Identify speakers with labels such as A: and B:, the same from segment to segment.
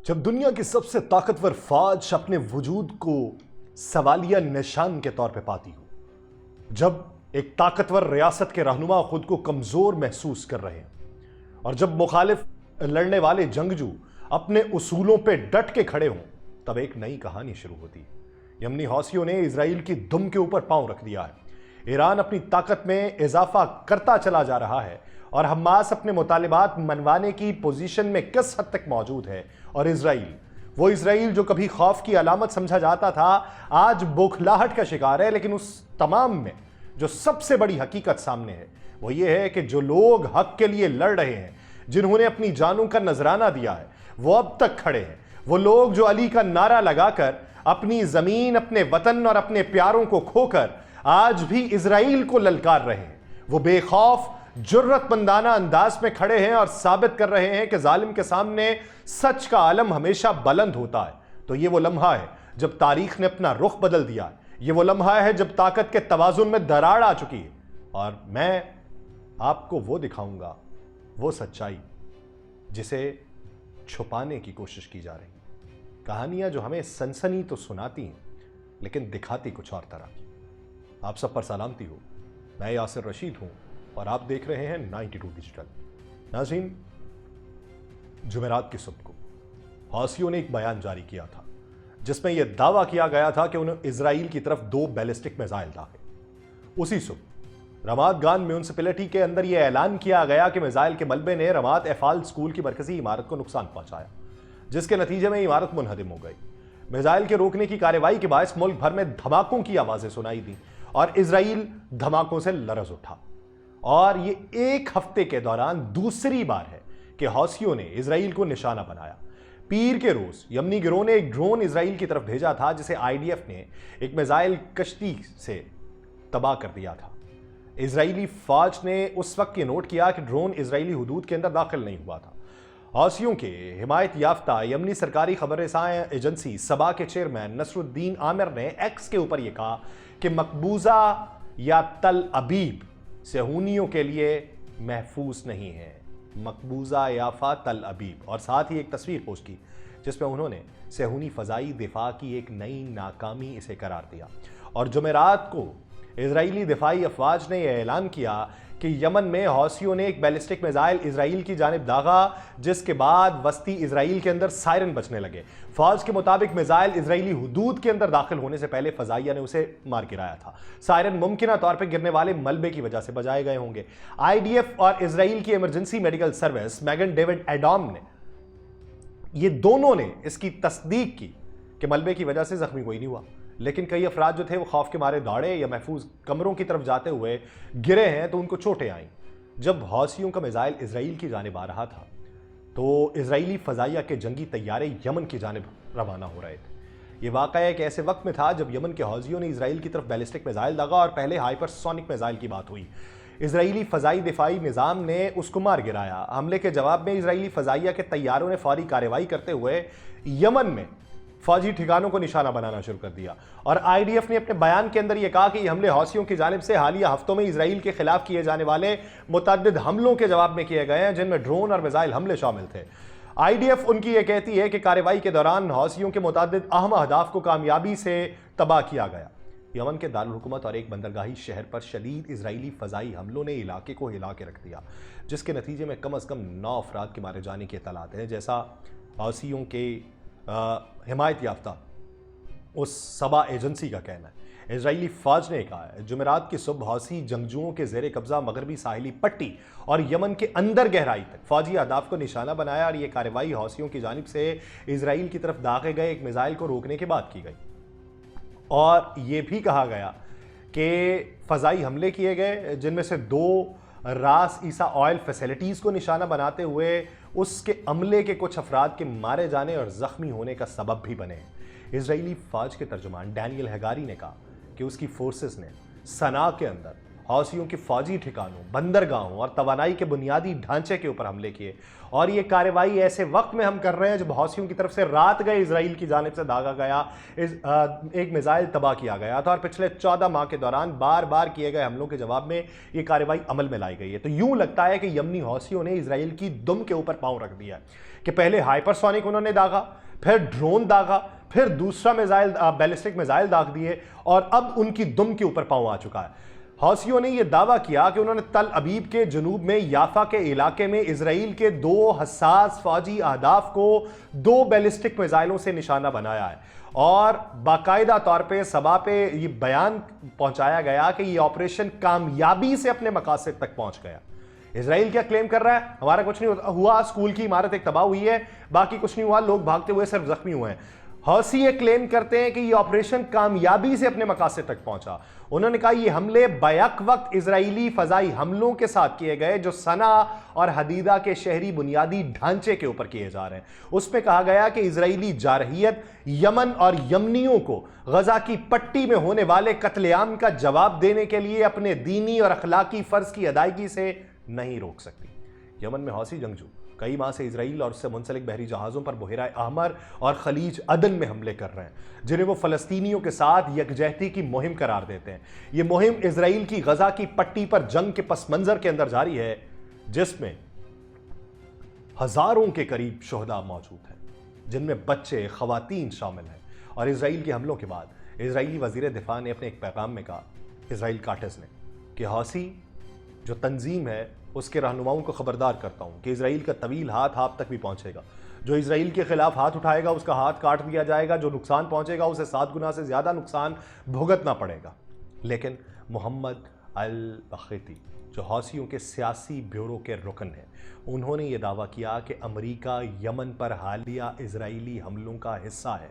A: जब दुनिया की सबसे ताकतवर फौज अपने वजूद को सवालिया निशान के तौर पे पाती हो, जब एक ताकतवर रियासत के रहनुमा खुद को कमजोर महसूस कर रहे हैं और जब मुखालिफ लड़ने वाले जंगजू अपने उसूलों पे डट के खड़े हों, तब एक नई कहानी शुरू होती है। यमनी हौसियों ने इजराइल की दुम के ऊपर पांव रख दिया है। ईरान अपनी ताकत में इजाफा करता चला जा रहा है और हमास अपने मुतालिबात मनवाने की पोजीशन में किस हद तक मौजूद है, और इजराइल, वो इजराइल जो कभी खौफ की अलामत समझा जाता था, आज बौखलाहट का शिकार है। लेकिन उस तमाम में जो सबसे बड़ी हकीकत सामने है वो ये है कि जो लोग हक के लिए लड़ रहे हैं, जिन्होंने अपनी जानों का नजराना दिया है, वो अब तक खड़े हैं। वो लोग जो अली का नारा लगाकर अपनी जमीन, अपने वतन और अपने प्यारों को खोकर आज भी इजराइल को ललकार रहे हैं, वो बेखौफ जुर्रतमंदाना अंदाज में खड़े हैं और साबित कर रहे हैं कि जालिम के सामने सच का आलम हमेशा बुलंद होता है। तो ये वो लम्हा है जब तारीख ने अपना रुख बदल दिया है। ये वो लम्हा है जब ताकत के तवाजुन में दरार आ चुकी है। और मैं आपको वो दिखाऊंगा, वो सच्चाई जिसे छुपाने की कोशिश की जा रही है। कहानियां जो हमें सनसनी तो सुनाती हैं, लेकिन दिखाती कुछ और तरह की। आप सब पर सलामती हो। मैं यासिर रशीद हूं और आप देख रहे हैं 92 डिजिटल। नाज़रीन, जुमेरात की सुबह को हौसियों ने एक बयान जारी किया था जिसमें यह दावा किया गया था कि उन्हें इजराइल की तरफ 2 बैलिस्टिक मिसाइल दागे। उसी सुबह रमात गान म्यूनिसिपैलिटी के अंदर यह ऐलान किया गया कि मिसाइल के मलबे ने रमात एफाल स्कूल की मरकजी इमारत को नुकसान पहुंचाया, जिसके नतीजे में इमारत मुनहदिम हो गई। मिसाइल के रोकने की कार्रवाई के बायस मुल्क भर में धमाकों की आवाजें सुनाई दी और इजराइल धमाकों से लरज उठा। और ये एक हफ्ते के दौरान दूसरी बार है कि हौसियों ने इजराइल को निशाना बनाया। पीर के रोज यमनी गिरोह ने एक ड्रोन इजराइल की तरफ भेजा था, जिसे आईडीएफ ने एक मिसाइल कश्ती से तबाह कर दिया था। इजरायली फौज ने उस वक्त ये नोट किया कि ड्रोन इजरायली हुदूद के अंदर दाखिल नहीं हुआ था। हौसियों के हिमायत याफ्ता यमनी सरकारी खबरसां एजेंसी सबा के चेयरमैन नसरुद्दीन आमिर ने एक्स के ऊपर यह कहा कि मकबूजा या तल अबीब सेहूनियों के लिए महफूज नहीं है। मकबूजा याफा तल अबीब, और साथ ही एक तस्वीर पोस्ट की जिसमें उन्होंने सेहूनी फजाई दिफा की एक नई नाकामी इसे करार दिया। और जुमेरात को इजरायली दिफाई अफवाज ने यह ऐलान किया कि यमन में हौसियों ने एक बैलिस्टिक मिसाइल इजराइल की जानिब दागा, जिसके बाद वस्ती इजराइल के अंदर सायरन बजने लगे। फौज के मुताबिक मिसाइल इजरायली हुदूद के अंदर दाखिल होने से पहले फजाइया ने उसे मार गिराया था। सायरन मुमकिन तौर पर गिरने वाले मलबे की वजह से बजाए गए होंगे। आईडीएफ और इजराइल की इमरजेंसी मेडिकल सर्विस मैगन डेविड एडॉम ने, ये दोनों ने इसकी तस्दीक की कि मलबे की वजह से जख्मी कोई नहीं हुआ। लेकिन कई अफराद जो थे वो खौफ के मारे दौड़े या महफूज कमरों की तरफ जाते हुए गिरे हैं, तो उनको चोटें आईं। जब हौसियों का मिसाइल इजराइल की जानिब आ रहा था तो इजरायली फजाइया के जंगी तैयारे यमन की जानिब रवाना हो रहे थे। ये वाक़या एक ऐसे वक्त में था जब यमन के हौसियों ने इजराइल की तरफ बैलिस्टिक मिसाइल दागा और पहले हाइपरसोनिक मिसाइल की बात हुई। इजरायली फजाई दिफाई निज़ाम ने उसको मार गिराया। हमले के जवाब में इजरायली फजाइया के तैयारों ने फौरी कार्रवाई करते हुए यमन में फौजी ठिकानों को निशाना बनाना शुरू कर दिया। और आईडीएफ ने अपने बयान के अंदर यह कहा कि ये हमले हौसियों की जानिब से हालिया हफ्तों में इजराइल के खिलाफ किए जाने वाले मुतअद्दिद हमलों के जवाब में किए गए हैं, जिनमें ड्रोन और मिसाइल हमले शामिल थे। आईडीएफ उनकी यह कहती है कि कार्रवाई के दौरान हौसियों के मुतअद्दिद अहम अहदाफ को कामयाबी से तबाह किया गया। यमन के दारुल हुकूमत और एक बंदरगाही शहर पर शदीद इजरायली फजाई हमलों ने इलाके को हिला के रख दिया, जिसके नतीजे में कम अज़ कम 9 अफराद के मारे जाने की इत्तलात है, जैसा हौसियों के हिमायत याफ्ता उस सबा एजेंसी का कहना है। इजरायली फौज ने कहा है जुमेरात की सुबह हौसी जंगजुओं के जेर कब्जा मगरबी साहिली पट्टी और यमन के अंदर गहराई तक फौजी अहदाफ को निशाना बनाया, और यह कार्रवाई हौसियों की जानिब से इजराइल की तरफ दागे गए एक मिसाइल को रोकने के बाद की गई। और यह भी कहा गया कि फजाई हमले किए गए, जिनमें से 2 रास ईसा ऑयल फैसिलिटीज़ को निशाना बनाते हुए उसके अमले के कुछ अफराद के मारे जाने और ज़ख्मी होने का सबब भी बने। इजरायली फ़ौज के तर्जुमान डैनियल हैगारी ने कहा कि उसकी फोर्सेस ने सना के अंदर حوثیوں کے فوجی ٹھکانوں، بندرگاہوں اور توانائی کے بنیادی ڈھانچے کے اوپر حملے کیے، اور یہ کارروائی ایسے وقت میں ہم کر رہے ہیں جب حوثیوں کی طرف سے رات گئے اسرائیل کی جانب سے داغا گیا ایک میزائل تباہ کیا گیا تھا، اور پچھلے 14 ماہ کے دوران بار بار کیے گئے حملوں کے جواب میں یہ کارروائی عمل میں لائی گئی ہے۔ تو یوں لگتا ہے کہ یمنی حوثیوں نے اسرائیل کی دم کے اوپر پاؤں رکھ دیا کہ پہلے ہائپر سونک انہوں نے داغا، پھر ڈرون داغا، پھر دوسرا میزائل بیلسٹک میزائل داغ دیے، اور اب ان کی دم کے اوپر پاؤں آ چکا ہے۔ حوثیوں نے یہ دعویٰ کیا کہ انہوں نے تل ابیب کے جنوب میں یافا کے علاقے میں اسرائیل کے 2 حساس فوجی اہداف کو 2 بیلسٹک میزائلوں سے نشانہ بنایا ہے، اور باقاعدہ طور پہ سبا پہ یہ بیان پہنچایا گیا کہ یہ آپریشن کامیابی سے اپنے مقاصد تک پہنچ گیا۔ اسرائیل کیا کلیم کر رہا ہے؟ ہمارا کچھ نہیں ہوا، اسکول کی عمارت ایک تباہ ہوئی ہے، باقی کچھ نہیں ہوا، لوگ بھاگتے ہوئے صرف زخمی ہوئے ہیں۔ حوثی یہ کلیم کرتے ہیں کہ یہ آپریشن کامیابی سے اپنے مقاصد تک پہنچا۔ انہوں نے کہا یہ حملے بیک وقت اسرائیلی فضائی حملوں کے ساتھ کیے گئے جو صنع اور حدیدہ کے شہری بنیادی ڈھانچے کے اوپر کیے جا رہے ہیں۔ اس پہ کہا گیا کہ اسرائیلی جارحیت یمن اور یمنیوں کو غزہ کی پٹی میں ہونے والے قتل عام کا جواب دینے کے لیے اپنے دینی اور اخلاقی فرض کی ادائیگی سے نہیں روک سکتی۔ یمن میں حوثی جنگجو کئی ماہ سے اسرائیل اور اس سے منسلک بحری جہازوں پر بحیرہ احمر اور خلیج عدن میں حملے کر رہے ہیں، جنہیں وہ فلسطینیوں کے ساتھ یکجہتی کی مہم قرار دیتے ہیں۔ یہ مہم اسرائیل کی غزہ کی پٹی پر جنگ کے پس منظر کے اندر جاری ہے، جس میں ہزاروں کے قریب شہداء موجود ہیں، جن میں بچے، خواتین شامل ہیں۔ اور اسرائیل کے حملوں کے بعد اسرائیلی وزیر دفاع نے اپنے ایک پیغام میں کہا، اسرائیل کاٹس نے، کہ حوثی جو تنظیم ہے اس کے رہنماؤں کو خبردار کرتا ہوں کہ اسرائیل کا طویل ہاتھ آپ تک بھی پہنچے گا۔ جو اسرائیل کے خلاف ہاتھ اٹھائے گا اس کا ہاتھ کاٹ دیا جائے گا، جو نقصان پہنچے گا اسے 7 گنا سے زیادہ نقصان بھگتنا پڑے گا۔ لیکن محمد البخیتی جو حوثیوں کے سیاسی بیورو کے رکن ہیں، انہوں نے یہ دعویٰ کیا کہ امریکہ یمن پر حالیہ اسرائیلی حملوں کا حصہ ہے۔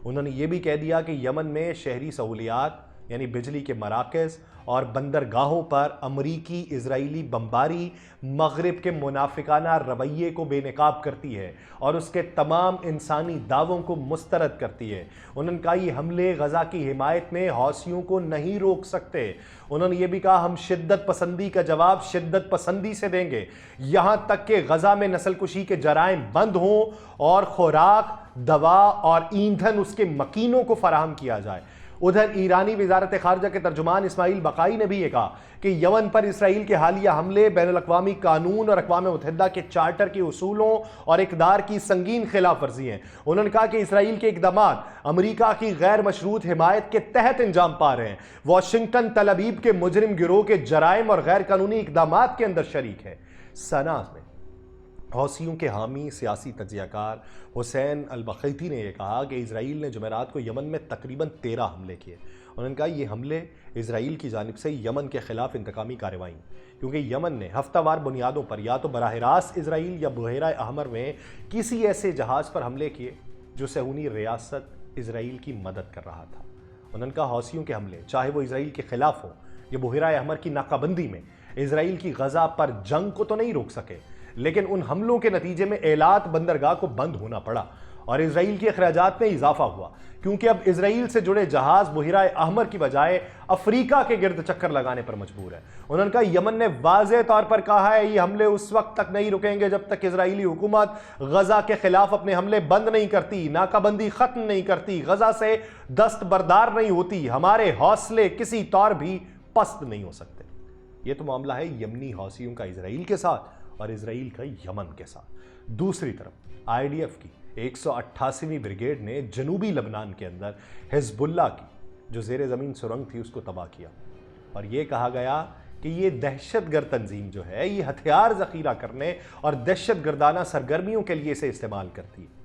A: انہوں نے یہ بھی کہہ دیا کہ یمن میں شہری سہولیات یعنی بجلی کے مراکز اور بندرگاہوں پر امریکی اسرائیلی بمباری مغرب کے منافقانہ رویے کو بے نقاب کرتی ہے اور اس کے تمام انسانی دعووں کو مسترد کرتی ہے۔ انہوں نے کہا یہ حملے غزہ کی حمایت میں حوثیوں کو نہیں روک سکتے۔ انہوں نے یہ بھی کہا ہم شدت پسندی کا جواب شدت پسندی سے دیں گے، یہاں تک کہ غزہ میں نسل کشی کے جرائم بند ہوں اور خوراک، دوا اور ایندھن اس کے مکینوں کو فراہم کیا جائے۔ ادھر ایرانی وزارت خارجہ کے ترجمان اسماعیل بقائی نے بھی یہ کہا کہ یمن پر اسرائیل کے حالیہ حملے بین الاقوامی قانون اور اقوام متحدہ کے چارٹر کے اصولوں اور اقدار کی سنگین خلاف ورزی ہیں۔ انہوں نے کہا کہ اسرائیل کے اقدامات امریکہ کی غیر مشروط حمایت کے تحت انجام پا رہے ہیں۔ واشنگٹن تل ابیب کے مجرم گروہ کے جرائم اور غیر قانونی اقدامات کے اندر شریک ہے۔ صنعاء میں حوثیوں کے حامی سیاسی تجزیہ کار حسین البخیتی نے یہ کہا کہ اسرائیل نے جمعرات کو یمن میں تقریباً 13 حملے کیے۔ انہوں نے کہا یہ حملے اسرائیل کی جانب سے یمن کے خلاف انتقامی کارروائی، کیونکہ یمن نے ہفتہ وار بنیادوں پر یا تو براہ راست اسرائیل یا بحیرہ احمر میں کسی ایسے جہاز پر حملے کیے جو صہیونی ریاست اسرائیل کی مدد کر رہا تھا۔ انہوں نے کہا حوثیوں کے حملے چاہے وہ اسرائیل کے خلاف ہوں یا بحیرہ احمر کی ناکہ بندی میں اسرائیل کی غزہ پر جنگ کو تو نہیں روک سکے، لیکن ان حملوں کے نتیجے میں ایلات بندرگاہ کو بند ہونا پڑا اور اسرائیل کے اخراجات میں اضافہ ہوا، کیونکہ اب اسرائیل سے جڑے جہاز بحیرہ احمر کی بجائے افریقہ کے گرد چکر لگانے پر مجبور ہے۔ انہوں نے کہا یمن نے واضح طور پر کہا ہے یہ حملے اس وقت تک نہیں رکیں گے جب تک اسرائیلی حکومت غزہ کے خلاف اپنے حملے بند نہیں کرتی، ناکہ بندی ختم نہیں کرتی، غزہ سے دستبردار نہیں ہوتی۔ ہمارے حوصلے کسی طور بھی پست نہیں ہو سکتے۔ یہ تو معاملہ ہے یمنی حوثیوں کا اسرائیل کے ساتھ اور اسرائیل کا یمن کے ساتھ۔ دوسری طرف IDF کی 188ویں بریگیڈ نے جنوبی لبنان کے اندر حزب اللہ کی جو زیر زمین سرنگ تھی اس کو تباہ کیا، اور یہ کہا گیا کہ یہ دہشت گرد تنظیم جو ہے یہ ہتھیار ذخیرہ کرنے اور دہشت گردانہ سرگرمیوں کے لیے اسے استعمال کرتی ہے۔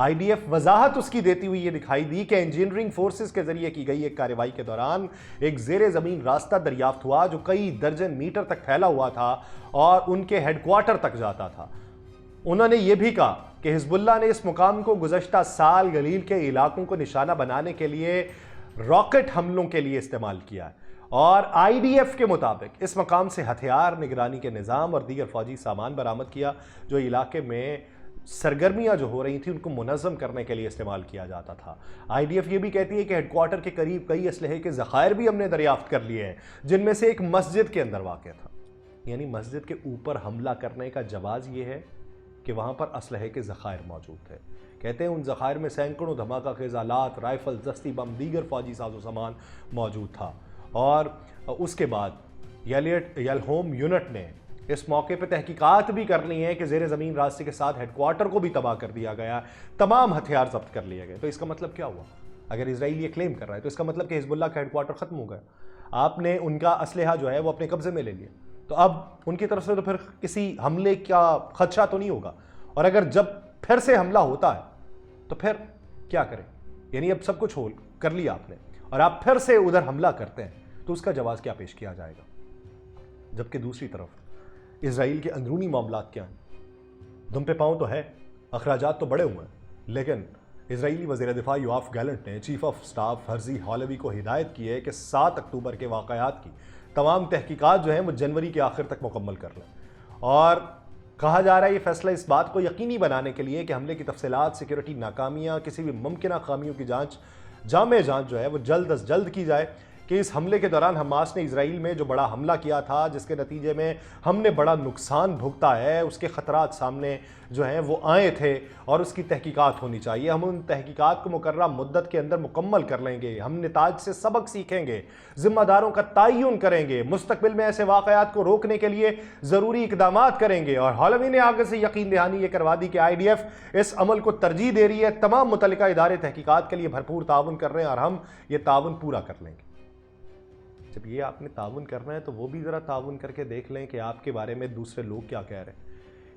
A: IDF وضاحت اس کی دیتی ہوئی یہ دکھائی دی کہ انجینئرنگ فورسز کے ذریعے کی گئی ایک کارروائی کے دوران ایک زیر زمین راستہ دریافت ہوا جو کئی درجن میٹر تک پھیلا ہوا تھا اور ان کے ہیڈ کوارٹر تک جاتا تھا۔ انہوں نے یہ بھی کہا کہ حزب اللہ نے اس مقام کو گزشتہ سال گلیل کے علاقوں کو نشانہ بنانے کے لیے راکٹ حملوں کے لیے استعمال کیا ہے، اور IDF کے مطابق اس مقام سے ہتھیار، نگرانی کے نظام اور دیگر فوجی سامان برآمد کیا جو علاقے میں सरगर्मियां जो हो रही थी उनको मुनज़्ज़म करने के लिए इस्तेमाल किया जाता था। IDF ये भी कहती है कि हेडक्वार्टर के करीब कई असलहे के ज़खायर भी हमने दरियाफ्त कर लिए हैं, जिनमें से एक मस्जिद के अंदर वाक़या था। यानी मस्जिद के ऊपर हमला करने का जवाज़ ये है कि वहाँ पर असलहे के ज़खायर मौजूद थे। कहते हैं उन ज़खायर में सैकड़ों धमाका खेज़ आलात, राइफल, दस्ती बम, दीगर फ़ौजी साजो सामान मौजूद था। और उसके बाद यलहोम यूनिट ने इस मौके पर तहकीकात भी कर ली है कि ज़ेर ज़मीन रास्ते के साथ हेडक्वार्टर को भी तबाह कर दिया गया, तमाम हथियार जब्त कर लिए गए। तो इसका मतलब क्या हुआ? अगर इजराइल ये क्लेम कर रहा है तो इसका मतलब कि हिजबुल्लाह का हेडक्वार्टर ख़त्म हो गया, आपने उनका असलहा जो है वो अपने कब्जे में ले लिया, तो अब उनकी तरफ से तो फिर किसी हमले का खदशा तो नहीं होगा। और अगर जब फिर से हमला होता है तो फिर क्या करें? यानी अब सब कुछ कर लिया आपने और आप फिर से उधर हमला करते हैं तो उसका जवाब क्या पेश किया जाएगा? जबकि दूसरी तरफ इजराइल के अंदरूनी मामलात क्या हैं? दुम पे पाँव तो है, अखराजात तो बड़े हुए हैं, लेकिन इजरायली वज़ीर दिफा योआफ गैलेंट ने चीफ ऑफ स्टाफ हर्जी हॉलवी को हिदायत की है कि 7 अक्टूबर के वाक़यात की तमाम तहकीकात जो हैं वो जनवरी के आखिर तक मुकम्मल कर लें। और कहा जा रहा है ये फैसला इस बात को यकीनी बनाने के लिए कि हमले की तफसीलात, सिक्योरिटी नाकामियाँ, किसी भी मुमकिन खामियों की जामे जाँच जो है वो जल्द अज जल्द की जाए कि इस हमले के दौरान हमास ने इजराइल में जो बड़ा हमला किया था, जिसके नतीजे में हमने बड़ा नुकसान भुगता है, उसके ख़तरात सामने जो हैं वो आए थे और उसकी तहकीकात होनी चाहिए। हम उन तहकीकात को मुकर्ररा मुद्दत के अंदर मुकम्मल कर लेंगे, हम नताज से सबक सीखेंगे, ज़िम्मेदारों का तयन करेंगे, मुस्तकबिल में ऐसे वाक़यात को रोकने के लिए ज़रूरी इक़दामात करेंगे। और हॉलवी ने आगे से यकीन दहानी ये करवा दी कि IDF इस अमल को तरजीह दे रही है, तमाम मुतल्लिका इदारे तहकीकात के लिए भरपूर ताउन कर रहे हैं और हम ये ताउन पूरा कर लेंगे। जब ये आपने ताउन करना है तो वो भी ज़रा ताउन करके देख लें कि आपके बारे में दूसरे लोग क्या कह रहे हैं।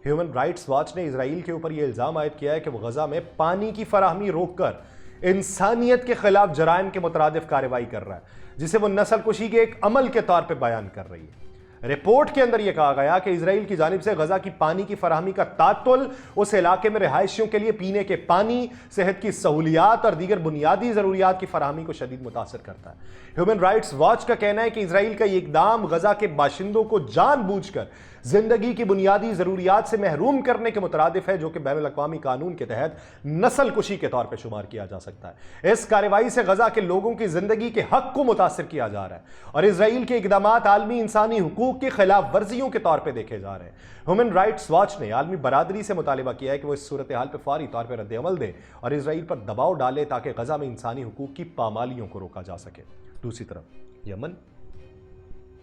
A: ह्यूमन राइट्स वॉच ने इजराइल के ऊपर ये इल्ज़ाम आयद किया है कि वो गज़ा में पानी की फराहमी रोककर इंसानियत के खिलाफ जराइम के मुतरादिफ कार्रवाई कर रहा है, जिसे वो नस्ल कुशी के एक अमल के तौर पर बयान कर रही है। रिपोर्ट के अंदर यह कहा गया कि इजराइल की जानिब से गजा की पानी की फराहमी का तातुल उस इलाके में रिहायशियों के लिए पीने के पानी, सेहत की सहूलियात और दीगर बुनियादी जरूरियात की फराहमी को शदीद मुतासर करता है। ह्यूमन राइट्स वॉच का कहना है कि इजराइल का यह इकदाम गजा के बाशिंदों को जानबूझकर जिंदगी की बुनियादी जरूरियात से महरूम करने के मुतरादिफ है, जो कि बैनुल अक़वामी कानून के तहत नस्ल कुशी के तौर पर शुमार किया जा सकता है। इस कार्रवाई से गजा के लोगों की जिंदगी के हक को मुतासर किया जा रहा है और इजराइल के इकदामात आलमी इंसानी हुकूक की खिलाफ वर्जियों के तौर पर देखे जा रहे हैं। ह्यूमन राइट्स वॉच ने आलमी बरादरी से मुतालिबा किया है कि वो इस सूरत हाल पर फौरी तौर पर रद्द-ए-अमल दे और इजराइल पर दबाव डाले ताकि गजा में इंसानी हुकूक की पामालियों को रोका जा सके। दूसरी तरफ यमन,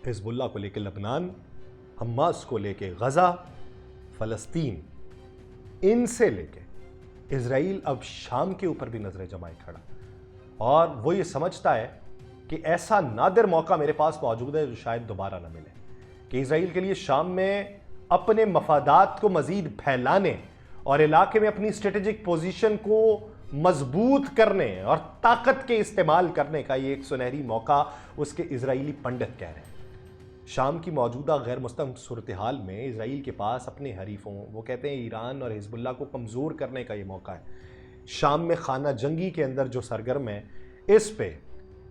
A: हिजबुल्लाह को लेकर लबनान, हमास को लेके गजा, फलस्तीन, इनसे लेके इजराइल अब शाम के ऊपर भी नजरें जमाए खड़ा और वो ये समझता है कि ऐसा नादिर मौका मेरे पास मौजूद है जो शायद दोबारा ना मिले, कि इजराइल के लिए शाम में अपने मफादात को मजीद फैलाने और इलाके में अपनी स्ट्रेटेजिक पोजीशन को मजबूत करने और ताकत के इस्तेमाल करने का ये एक सुनहरी मौका उसके इजरायली पंडित कह रहे हैं। शाम की मौजूदा गैर मुस्तहकम सूरत हाल में इजराइल के पास अपने हरीफों, वो कहते हैं ईरान और हिजबुल्लाह को कमज़ोर करने का ये मौका है। शाम में खाना जंगी के अंदर जो सरगर्म है, इस पे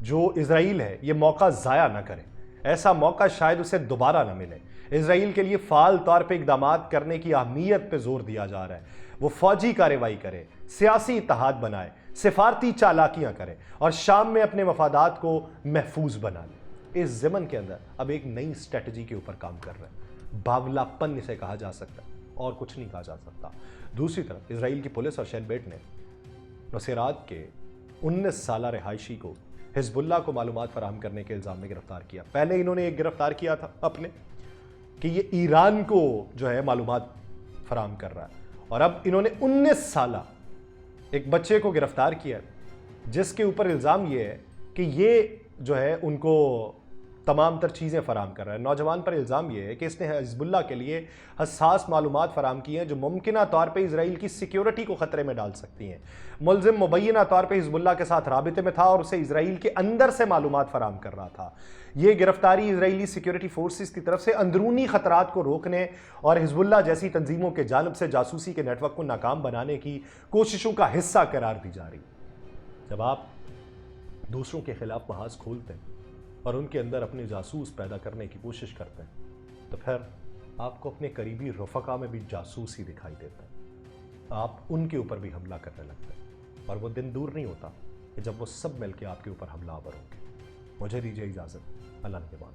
A: जो इजराइल है ये मौका ज़ाया ना करे, ऐसा मौका शायद उसे दोबारा ना मिले। इजराइल के लिए फ़ाल तौर पर इक़दामात करने की अहमियत पर जोर दिया जा रहा है। वो फौजी कार्रवाई करे, सियासी इत्तेहाद बनाए, सिफारती चालाकियाँ करे और शाम में अपने मफादात को महफूज बना ले। इस ज़मन के अंदर अब एक नई स्ट्रेटजी के ऊपर काम कर रहे हैं। बावलापन इसे कहा जा सकता है और कुछ नहीं कहा जा सकता। दूसरी तरफ इजराइल की पुलिस और शेनबेट ने नुसेरात के 19 साला रिहायशी को हिजबुल्लाह को मालूमात फराहम करने के इल्ज़ाम में गिरफ्तार किया। पहले इन्होंने एक गिरफ्तार किया था अपने कि ये ईरान को जो है मालूमात फराहम कर रहा है, और अब इन्होंने 19 साला एक बच्चे को गिरफ्तार किया जिसके ऊपर इल्ज़ाम ये है कि ये जो है उनको तमाम तर चीज़ें फ़राहम कर रहा है। नौजवान पर इल्ज़ाम ये है कि इसने हिजबुल्लाह के लिए हसास मालूमात फ़राहम की हैं जो मुमकिना तौर पर इजराइल की सिक्योरिटी को ख़तरे में डाल सकती हैं। मुलज़िम मुबैना तौर पर हिजबुल्लाह के साथ राबिते में था और उसे इजराइल के अंदर से मालूमात फ़राहम कर रहा था। ये गिरफ्तारी इजरायली सिक्योरिटी फोर्सेस की तरफ से अंदरूनी ख़तरात को रोकने और हिजबुल्लाह जैसी तंजीमों के जानिब से जासूसी के नेटवर्क को नाकाम बनाने की कोशिशों का हिस्सा करार दी जा रही। जब आप दूसरों के खिलाफ महाज खोलते हैं और उनके अंदर अपने जासूस पैदा करने की कोशिश करते हैं तो फिर आपको अपने करीबी रफ़का में भी जासूस ही दिखाई देता है। آپ ان کے اوپر بھی حملہ کرنے لگتے ہیں، اور وہ دن دور نہیں ہوتا کہ جب وہ سب مل کے آپ کے اوپر حملہ آور ہوں گے۔ مجھے دیجیے اجازت، اللہ نگہبان۔